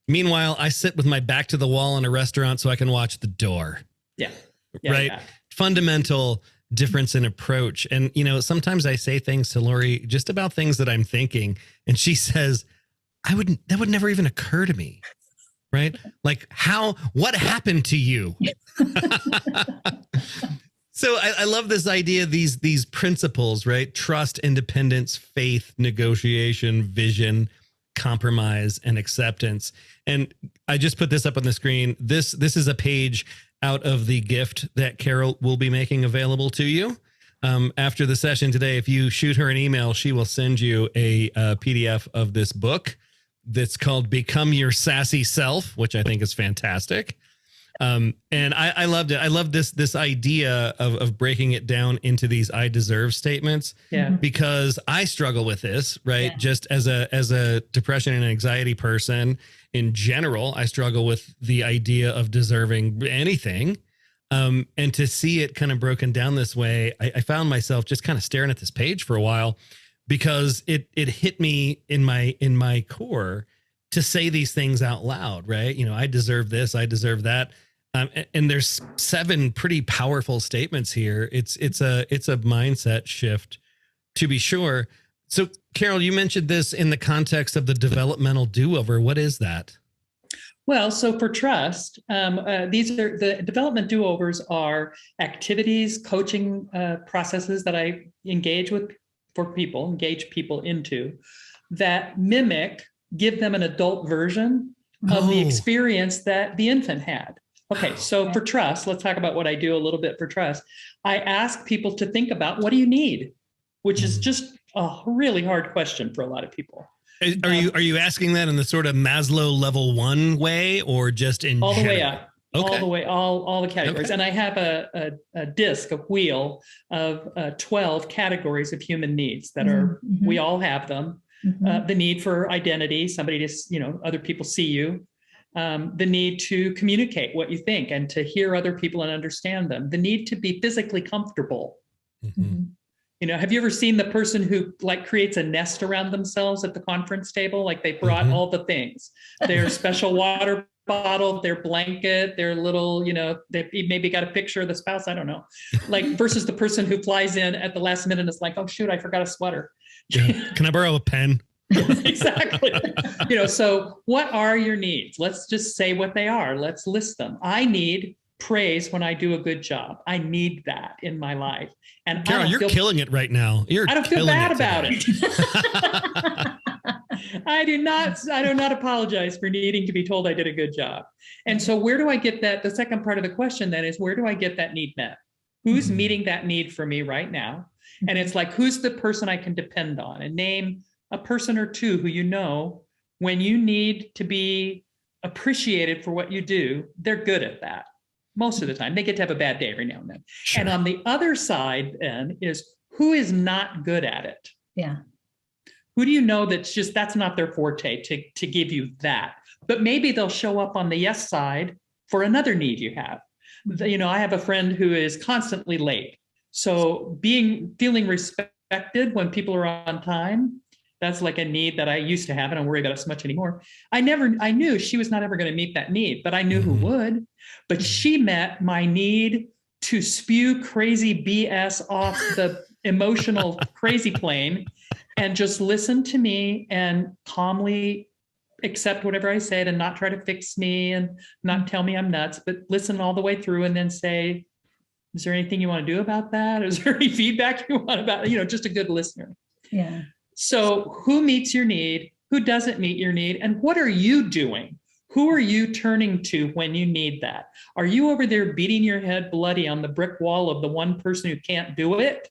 Meanwhile, I sit with my back to the wall in a restaurant so I can watch the door. Yeah. Right. Yeah. Fundamental difference in approach. And, sometimes I say things to Lori just about things that I'm thinking. And she says, that would never even occur to me. Right? Like what happened to you? So I love this idea, these principles, right? Trust, independence, faith, negotiation, vision, compromise, and acceptance. And I just put this up on the screen. This is a page out of the gift that Carol will be making available to you. After the session today, if you shoot her an email, she will send you a PDF of this book that's called Become Your Sassy Self, which I think is fantastic. And I loved it. I love this idea of breaking it down into these I deserve statements, because I struggle with this, right? Yeah. Just as a depression and anxiety person in general, I struggle with the idea of deserving anything. And to see it kind of broken down this way, I found myself just kind of staring at this page for a while, because it hit me in my core to say these things out loud, right? You know, I deserve this, I deserve that. And there's 7 pretty powerful statements here. It's a mindset shift, to be sure. So Carol, you mentioned this in the context of the developmental do-over. What is that? Well, so for trust, these are the development do-overs are activities, coaching processes that I engage people into that give them an adult version of the experience that the infant had. Okay, so for trust, let's talk about what I do a little bit for trust. I ask people to think about, what do you need? Which is just a really hard question for a lot of people. Are you asking that in the sort of Maslow level 1 way, or just in all the general? way up? Okay. All the way, all the categories. Okay. And I have a wheel of 12 categories of human needs that are, we all have them. The need for identity, somebody to, other people see you. The need to communicate what you think and to hear other people and understand them. The need to be physically comfortable. Have you ever seen the person who creates a nest around themselves at the conference table? Like they brought all the things, their special water bottle, their blanket, their little, they maybe got a picture of the spouse. I don't know, versus the person who flies in at the last minute and is like, oh shoot, I forgot a sweater. Yeah. Can I borrow a pen? Exactly. So what are your needs? Let's just say what they are. Let's list them. I need praise when I do a good job. I need that in my life. And Carol, you're killing it right now. I don't feel bad about it. I do not apologize for needing to be told I did a good job. And so where do I get that? The second part of the question then is, where do I get that need met? Who's meeting that need for me right now? And it's like, who's the person I can depend on? And name a person or two who, when you need to be appreciated for what you do, they're good at that. Most of the time. They get to have a bad day every now and then. Sure. And on the other side then is, who is not good at it? Yeah. Who do you know that's not their forte to give you that? But maybe they'll show up on the yes side for another need you have. I have a friend who is constantly late. So feeling respected when people are on time, that's like a need that I used to have. I don't worry about it so much anymore. I knew she was not ever going to meet that need, but I knew who would. But she met my need to spew crazy BS off the emotional crazy plane and just listen to me and calmly accept whatever I said and not try to fix me and not tell me I'm nuts, but listen all the way through and then say, is there anything you want to do about that? Is there any feedback you want about, just a good listener. Yeah. So who meets your need? Who doesn't meet your need? And what are you doing? Who are you turning to when you need that? Are you over there beating your head bloody on the brick wall of the one person who can't do it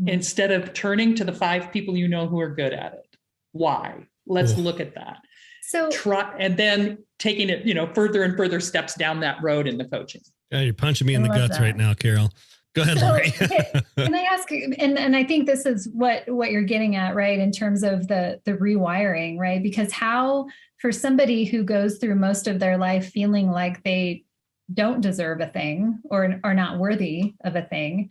instead of turning to the 5 people who are good at it? Why? Let's look at that. So try, and then taking it, further and further steps down that road in the coaching. Yeah, you're punching me in the guts right now, Carol. Go ahead, Lori. Can I ask, and I think this is what you're getting at, right? In terms of the rewiring, right? Because how, for somebody who goes through most of their life feeling like they don't deserve a thing or are not worthy of a thing,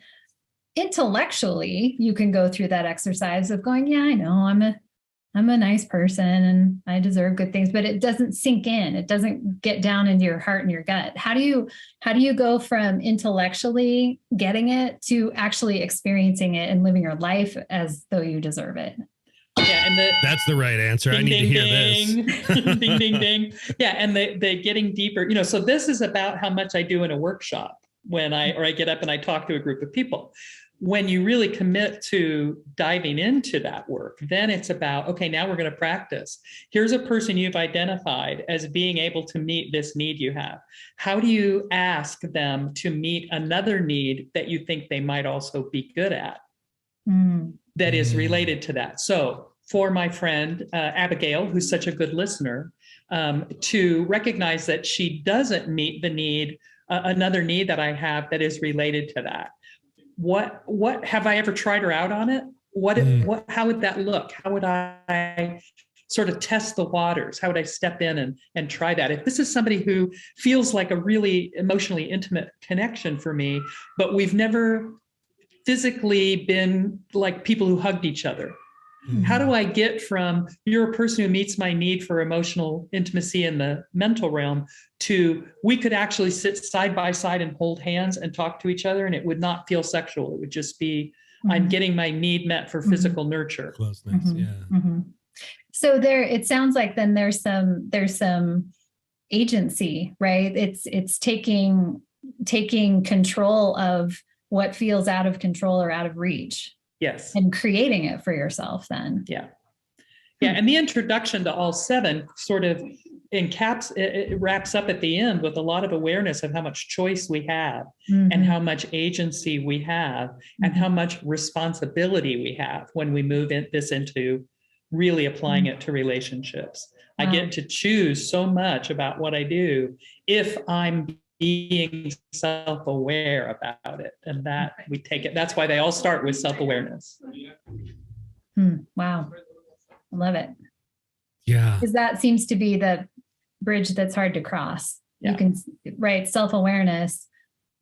intellectually, you can go through that exercise of going, yeah, I know I'm a nice person and I deserve good things, but it doesn't sink in. It doesn't get down into your heart and your gut. How do you go from intellectually getting it to actually experiencing it and living your life as though you deserve it? Yeah, and that's the right answer. I need to hear this. Ding, ding, ding. Yeah, and they getting deeper. So this is about how much I do in a workshop when I get up and I talk to a group of people. When you really commit to diving into that work, then it's about, okay, now we're going to practice. Here's a person you've identified as being able to meet this need you have. How do you ask them to meet another need that you think they might also be good at that is related to that? So for my friend, Abigail, who's such a good listener, to recognize that she doesn't meet the need, another need that I have that is related to that. What have I ever tried her out on it? How would that look? How would I sort of test the waters? How would I step in and try that? If this is somebody who feels like a really emotionally intimate connection for me, but we've never physically been like people who hugged each other. How do I get from you're a person who meets my need for emotional intimacy in the mental realm to we could actually sit side by side and hold hands and talk to each other, and it would not feel sexual. It would just be I'm getting my need met for physical nurture. Closeness, So it sounds like then there's some agency, right? It's taking control of what feels out of control or out of reach. Yes. And creating it for yourself then. Yeah. Yeah. And the introduction to all 7 sort of it wraps up at the end with a lot of awareness of how much choice we have and how much agency we have and how much responsibility we have when we move this into really applying it to relationships. Wow. I get to choose so much about what I do if I'm being self-aware about it, and that we take it. That's why they all start with self-awareness. Wow. I love it. Yeah. Because that seems to be the bridge that's hard to cross. Yeah. You can, right? Self-awareness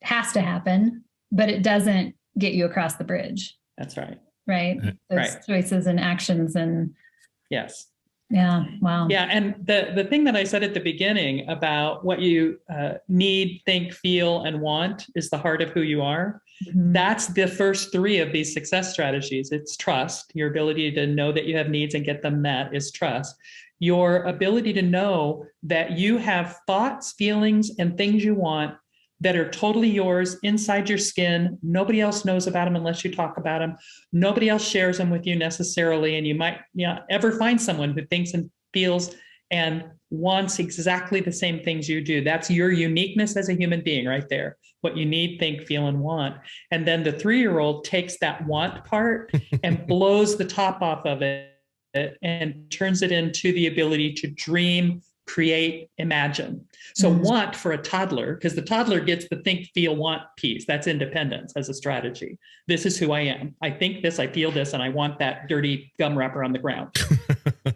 has to happen, but it doesn't get you across the bridge. That's right. Right. Those choices and actions and. Yes. Yeah. Wow. Yeah. And the thing that I said at the beginning about what you need, think, feel, and want is the heart of who you are. That's the first 3 of these success strategies. It's trust. Your ability to know that you have needs and get them met is trust. Your ability to know that you have thoughts, feelings, and things you want that are totally yours inside your skin. Nobody else knows about them unless you talk about them. Nobody else shares them with you necessarily. And you might ever find someone who thinks and feels and wants exactly the same things you do. That's your uniqueness as a human being right there. What you need, think, feel, and want. And then the 3-year-old takes that want part and blows the top off of it and turns it into the ability to dream, create, imagine. So want for a toddler, because the toddler gets the think, feel, want piece. That's independence as a strategy. This is who I am. I think this, I feel this, and I want that dirty gum wrapper on the ground.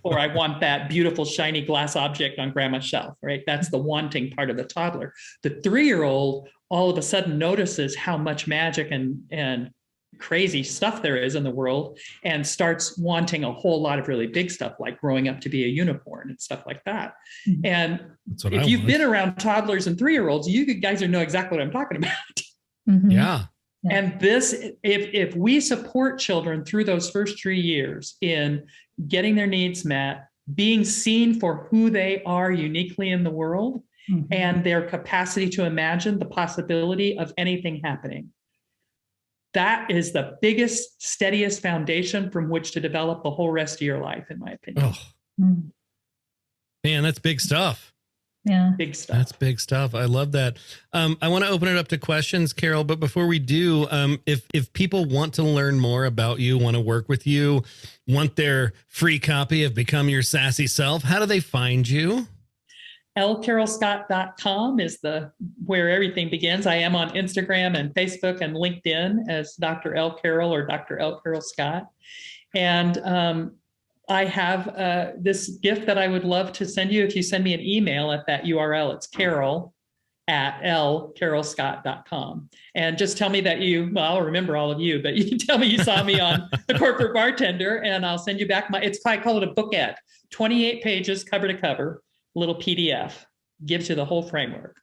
Or I want that beautiful shiny glass object on grandma's shelf, right? That's the wanting part of the toddler. The 3-year-old all of a sudden notices how much magic and crazy stuff there is in the world and starts wanting a whole lot of really big stuff, like growing up to be a unicorn and stuff like that. And if you've been around toddlers and 3-year-olds, you guys know exactly what I'm talking about. Yeah. And this, if we support children through those first 3 years in getting their needs met, being seen for who they are uniquely in the world, and their capacity to imagine the possibility of anything happening, that is the biggest, steadiest foundation from which to develop the whole rest of your life, in my opinion. Man, that's big stuff. Yeah. Big stuff. That's big stuff. I love that. I want to open it up to questions, Carol, but before we do, if people want to learn more about you, want to work with you, want their free copy of Become Your Sassy Self, how do they find you? lcarolscott.com is where everything begins. I am on Instagram and Facebook and LinkedIn as Dr. L. Carol or Dr. L. Carol Scott. And I have this gift that I would love to send you if you send me an email at that URL. It's carol@lcarolscott.com. And just tell me that I'll remember all of you, but you can tell me you saw me on The Corporate Bartender, and I'll send you back I call it a booklet, 28 pages cover to cover. Little PDF gives you the whole framework.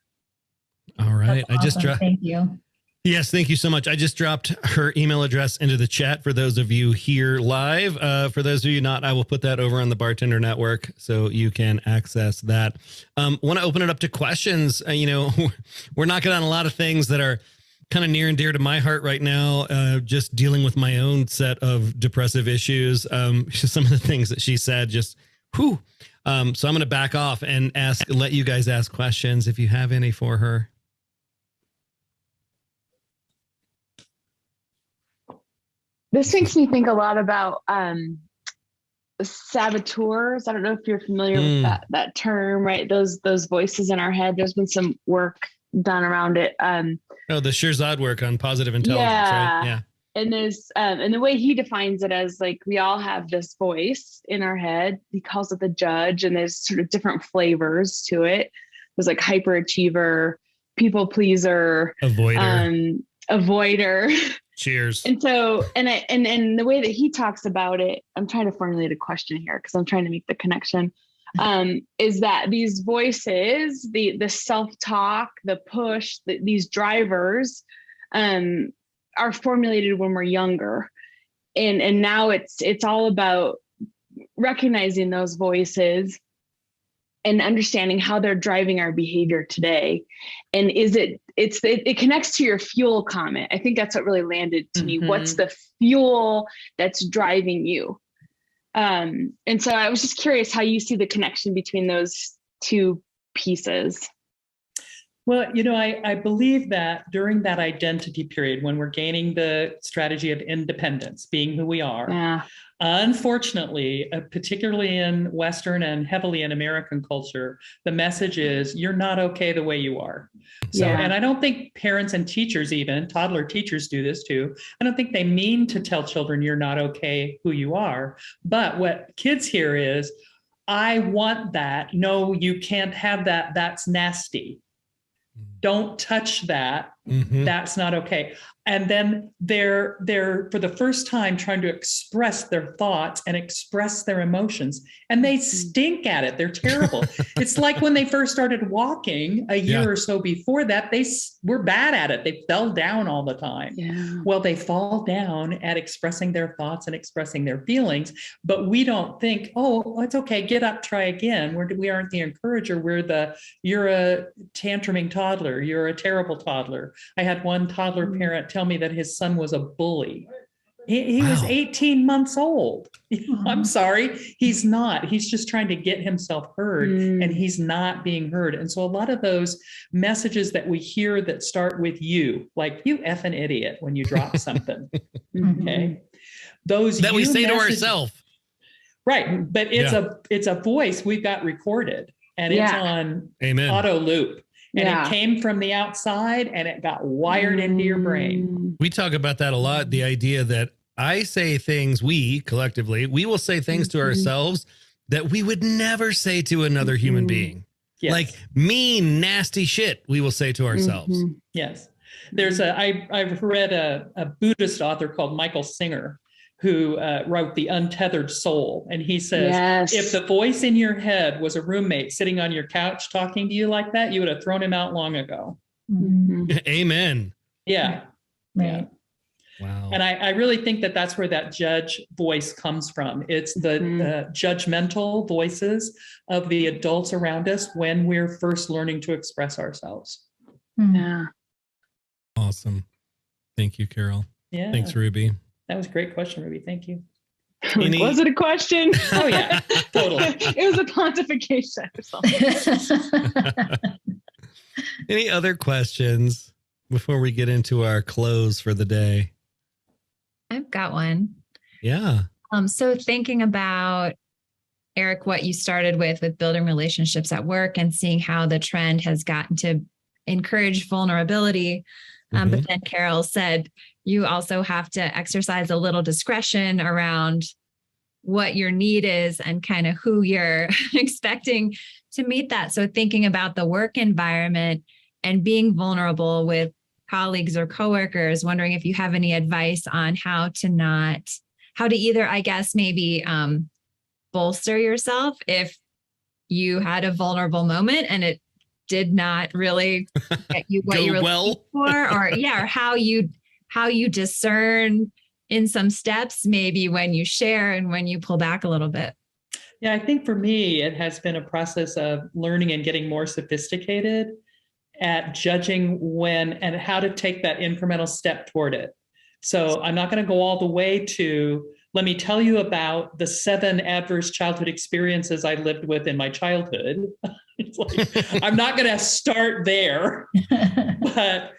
All right. That's awesome. Thank you. Yes, thank you so much. I just dropped her email address into the chat for those of you here live. For those of you not, I will put that over on the Bartender Network so you can access that. Want to open it up to questions. We're knocking on a lot of things that are kind of near and dear to my heart right now, just dealing with my own set of depressive issues. Some of the things that she said, just whew. So I'm going to back off and let you guys ask questions if you have any for her. This makes me think a lot about saboteurs. I don't know if you're familiar with that term, right? Those voices in our head. There's been some work done around it. The Shirzad work on positive intelligence, right? Yeah. And there's and the way he defines it as like we all have this voice in our head. He calls it the judge, and there's sort of different flavors to it. There's like hyperachiever, people pleaser, avoider. Cheers. And so, and the way that he talks about it, I'm trying to formulate a question here because I'm trying to make the connection, is that these voices, the self-talk, the push, these drivers are formulated when we're younger. And now it's all about recognizing those voices and understanding how they're driving our behavior today. And it connects to your fuel comment. I think that's what really landed to me. What's the fuel that's driving you? And so I was just curious how you see the connection between those two pieces. Well, I believe that during that identity period, when we're gaining the strategy of independence, being who we are, unfortunately, particularly in Western and heavily in American culture, the message is you're not okay the way you are. So, and I don't think parents and teachers, even toddler teachers, do this too. I don't think they mean to tell children you're not okay who you are. But what kids hear is, I want that. No, you can't have that. That's nasty. Don't touch that. That's not okay. And then they're for the first time trying to express their thoughts and express their emotions, and they stink at it. They're terrible. It's like when they first started walking a year or so before that, they were bad at it. They fell down all the time. Well, they fall down at expressing their thoughts and expressing their feelings, but we don't think, oh, it's okay, get up, try again. We aren't the encourager. You're a tantruming toddler. You're a terrible toddler. I had one toddler parent tell me that his son was a bully. He was 18 months old. I'm sorry, he's not. He's just trying to get himself heard, and he's not being heard. And so a lot of those messages that we hear that start with you, like you effing idiot when you drop something, okay? Those that we say to ourselves. Right, but it's a voice we've got recorded, and it's on auto loop. And it came from the outside and it got wired into your brain. We talk about that a lot. The idea that I say things, we collectively, we will say things to ourselves that we would never say to another human being. Yes. Like mean, nasty shit we will say to ourselves. Yes. I've read a Buddhist author called Michael Singer, who wrote The Untethered Soul. And he says, if the voice in your head was a roommate sitting on your couch talking to you like that, you would have thrown him out long ago. Amen. Yeah. Right. Wow. And I really think that that's where that judge voice comes from. It's the judgmental voices of the adults around us when we're first learning to express ourselves. Yeah. Awesome. Thank you, Carol. Yeah. Thanks, Ruby. That was a great question, Ruby. Thank you. Was it a question? Oh, yeah, totally. It was a pontification or something. Any other questions before we get into our close for the day? I've got one. Yeah. So thinking about, Eric, what you started with building relationships at work and seeing how the trend has gotten to encourage vulnerability. But then Carol said, you also have to exercise a little discretion around what your need is and kind of who you're expecting to meet that. So thinking about the work environment and being vulnerable with colleagues or coworkers, wondering if you have any advice on how to either, I guess, maybe bolster yourself if you had a vulnerable moment and it did not really get you what you were looking for, or how you discern in some steps, maybe when you share and when you pull back a little bit? Yeah, I think for me, it has been a process of learning and getting more sophisticated at judging when and how to take that incremental step toward it. So I'm not going to go all the way to, let me tell you about the 7 adverse childhood experiences I lived with in my childhood. It's like, I'm not going to start there, but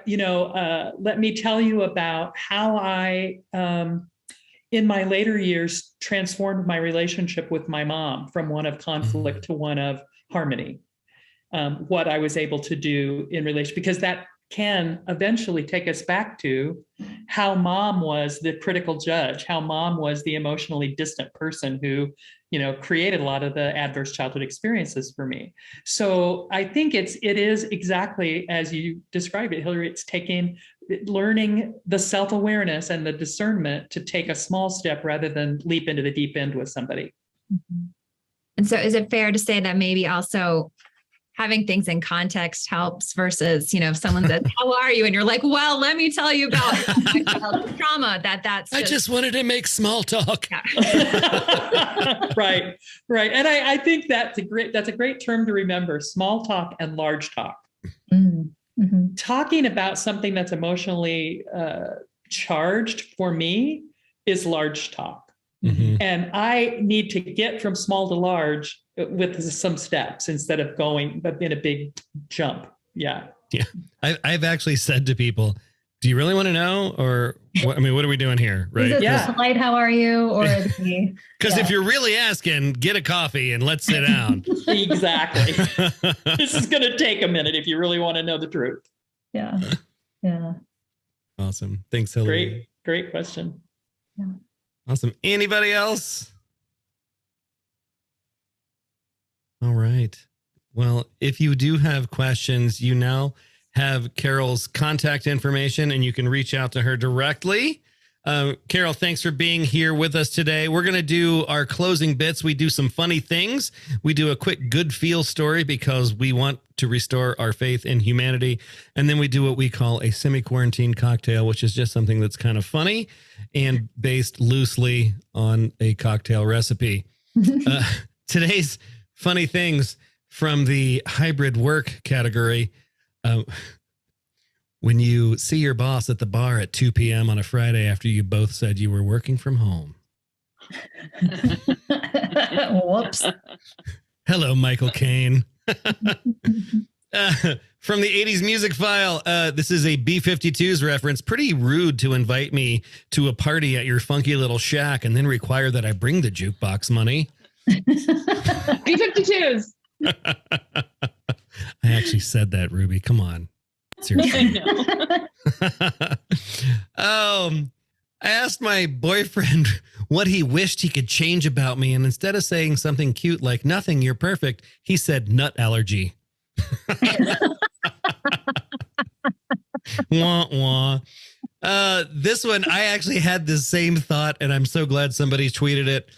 let me tell you about how I, in my later years, transformed my relationship with my mom from one of conflict to one of harmony. What I was able to do in relation, because that can eventually take us back to how mom was the critical judge, how mom was the emotionally distant person who, created a lot of the adverse childhood experiences for me. So I think it is exactly as you described it, Hillary. It's learning the self-awareness and the discernment to take a small step rather than leap into the deep end with somebody. Mm-hmm. And so is it fair to say that maybe also having things in context helps versus, if someone says, how are you? And you're like, well, let me tell you about my childhood trauma, I just wanted to make small talk. Yeah. Right. And I think that's a great term to remember: small talk and large talk. Mm-hmm. Talking about something that's emotionally charged for me is large talk. Mm-hmm. And I need to get from small to large with some steps instead of going in a big jump. Yeah. I've actually said to people, do you really want to know? Or what are we doing here? Right. Is it polite, how are you? Or because if you're really asking, get a coffee and let's sit down. Exactly. This is going to take a minute if you really want to know the truth. Yeah. Awesome. Thanks, Hillary. Great question. Yeah. Awesome. Anybody else? All right. Well, if you do have questions, you now have Carol's contact information and you can reach out to her directly. Carol, thanks for being here with us today. We're going to do our closing bits. We do some funny things. We do a quick good feel story because we want to restore our faith in humanity. And then we do what we call a semi-quarantine cocktail, which is just something that's kind of funny and based loosely on a cocktail recipe. Today's funny things from the hybrid work category. When you see your boss at the bar at 2 p.m. on a Friday after you both said you were working from home. Whoops. Hello, Michael Caine. From the 80s music file, this is a B-52s reference. Pretty rude to invite me to a party at your funky little shack and then require that I bring the jukebox money. B-52s. I actually said that, Ruby. Come on. Seriously. I know. I asked my boyfriend what he wished he could change about me, and instead of saying something cute like "nothing, you're perfect," he said "nut allergy." Wah, wah. This one, I actually had the same thought, and I'm so glad somebody tweeted it.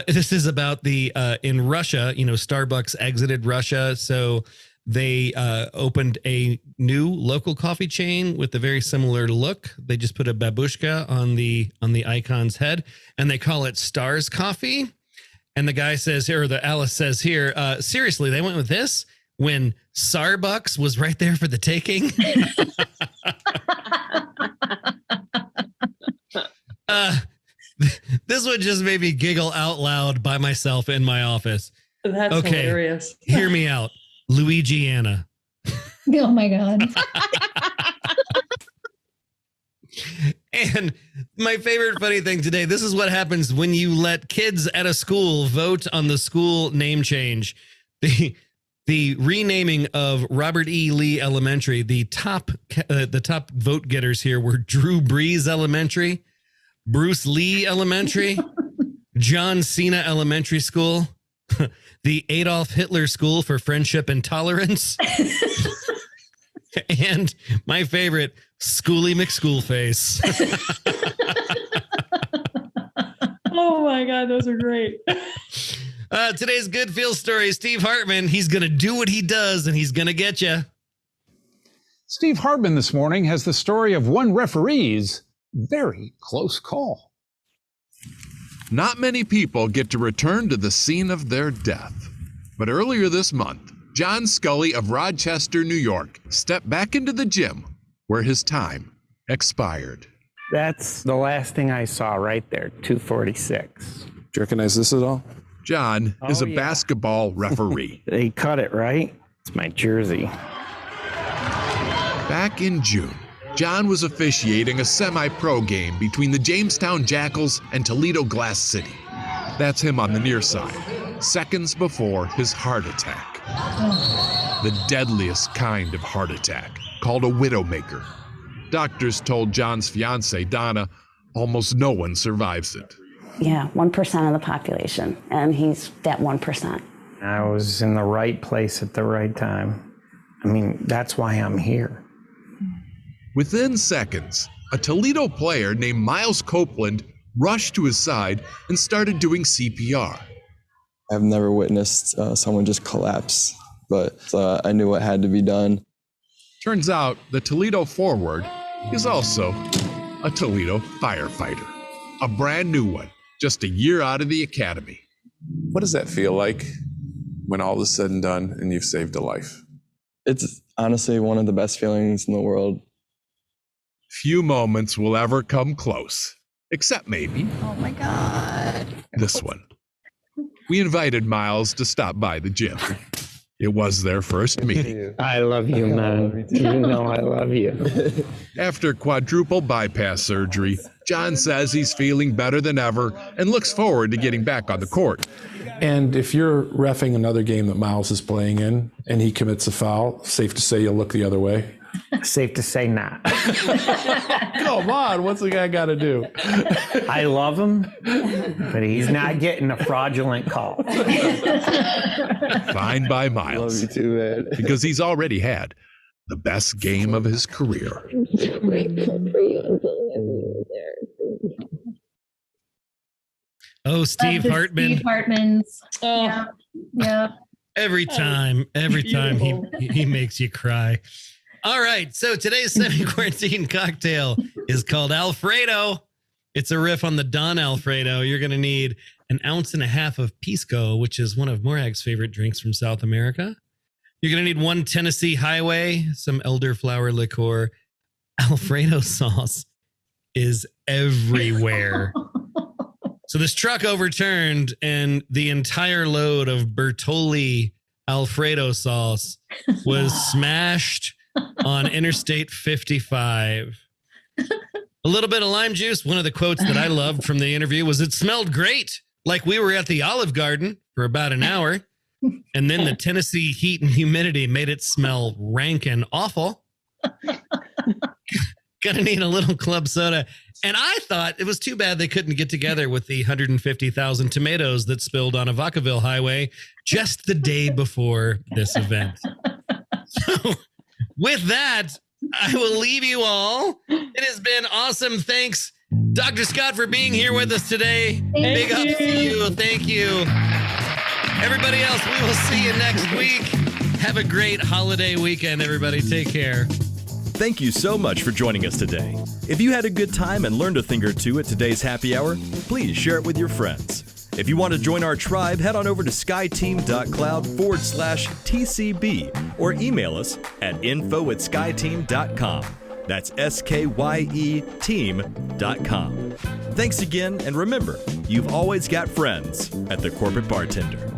This is about in Russia, Starbucks exited Russia. So they opened a new local coffee chain with a very similar look. They just put a babushka on the icon's head and they call it Stars Coffee. And the guy says here, or the Alice says here, seriously, they went with this when Starbucks was right there for the taking. This one just made me giggle out loud by myself in my office. That's hilarious. Hear me out. Louisiana. Oh my God. And my favorite funny thing today, this is what happens when you let kids at a school vote on the school name change. The renaming of Robert E. Lee Elementary, the top vote getters here were Drew Brees Elementary, Bruce Lee Elementary, John Cena Elementary School, the Adolf Hitler School for Friendship and Tolerance, and my favorite, Schoolie McSchoolface. Oh my God, those are great. Today's Good Feel story, Steve Hartman. He's going to do what he does, and he's going to get you. Steve Hartman this morning has the story of one referee's very close call. Not many people get to return to the scene of their death. But earlier this month, John Scully of Rochester, New York, stepped back into the gym where his time expired. That's the last thing I saw right there, 246. Do you recognize this at all? John is a basketball referee. They cut it, right? It's my jersey. Back in June, John was officiating a semi-pro game between the Jamestown Jackals and Toledo Glass City. That's him on the near side, seconds before his heart attack. The deadliest kind of heart attack, called a widowmaker. Doctors told John's fiancée, Donna, almost no one survives it. Yeah, 1% of the population, and he's that 1%. I was in the right place at the right time. I mean, that's why I'm here. Within seconds, a Toledo player named Miles Copeland rushed to his side and started doing CPR. I've never witnessed someone just collapse, but I knew what had to be done. Turns out the Toledo forward is also a Toledo firefighter, a brand new one, just a year out of the academy. What does that feel like when all is said and done and you've saved a life? It's honestly one of the best feelings in the world. Few moments will ever come close, except maybe Oh my God. this one. We invited Miles to stop by the gym. It was their first meeting. I love you, man. You know I love you. After quadruple bypass surgery, John says he's feeling better than ever and looks forward to getting back on the court. And if you're reffing another game that Miles is playing in and he commits a foul, safe to say you'll look the other way? Safe to say not. Come on, what's the guy got to do? I love him, but he's not getting a fraudulent call. Fine by Miles. Love you too, man. Because he's already had the best game of his career. Oh, Steve Hartman. Steve Hartman's. Oh. Yeah. Yeah. Every time he makes you cry. All right. So today's semi-quarantine cocktail is called Alfredo. It's a riff on the Don Alfredo. You're going to need 1.5 ounces of Pisco, which is one of Morag's favorite drinks from South America. You're going to need 1 Tennessee Highway, some elderflower liqueur. Alfredo sauce is everywhere. So this truck overturned and the entire load of Bertolli Alfredo sauce was smashed on Interstate 55. A little bit of lime juice. One of the quotes that I loved from the interview was, "It smelled great, like we were at the Olive Garden for about an hour. And then the Tennessee heat and humidity made it smell rank and awful. Gonna need a little club soda." And I thought it was too bad they couldn't get together with the 150,000 tomatoes that spilled on a Vacaville highway just the day before this event. So with that, I will leave you all. It has been awesome. Thanks, Dr. Scott, for being here with us today. Big ups to you. Thank you. Everybody else, we will see you next week. Have a great holiday weekend, everybody. Take care. Thank you so much for joining us today. If you had a good time and learned a thing or two at today's happy hour, please share it with your friends. If you want to join our tribe, head on over to skyeteam.cloud/TCB or email us at info@skyeteam.com. That's SKYE team.com. Thanks again, and remember, you've always got friends at the Corporate Bartender.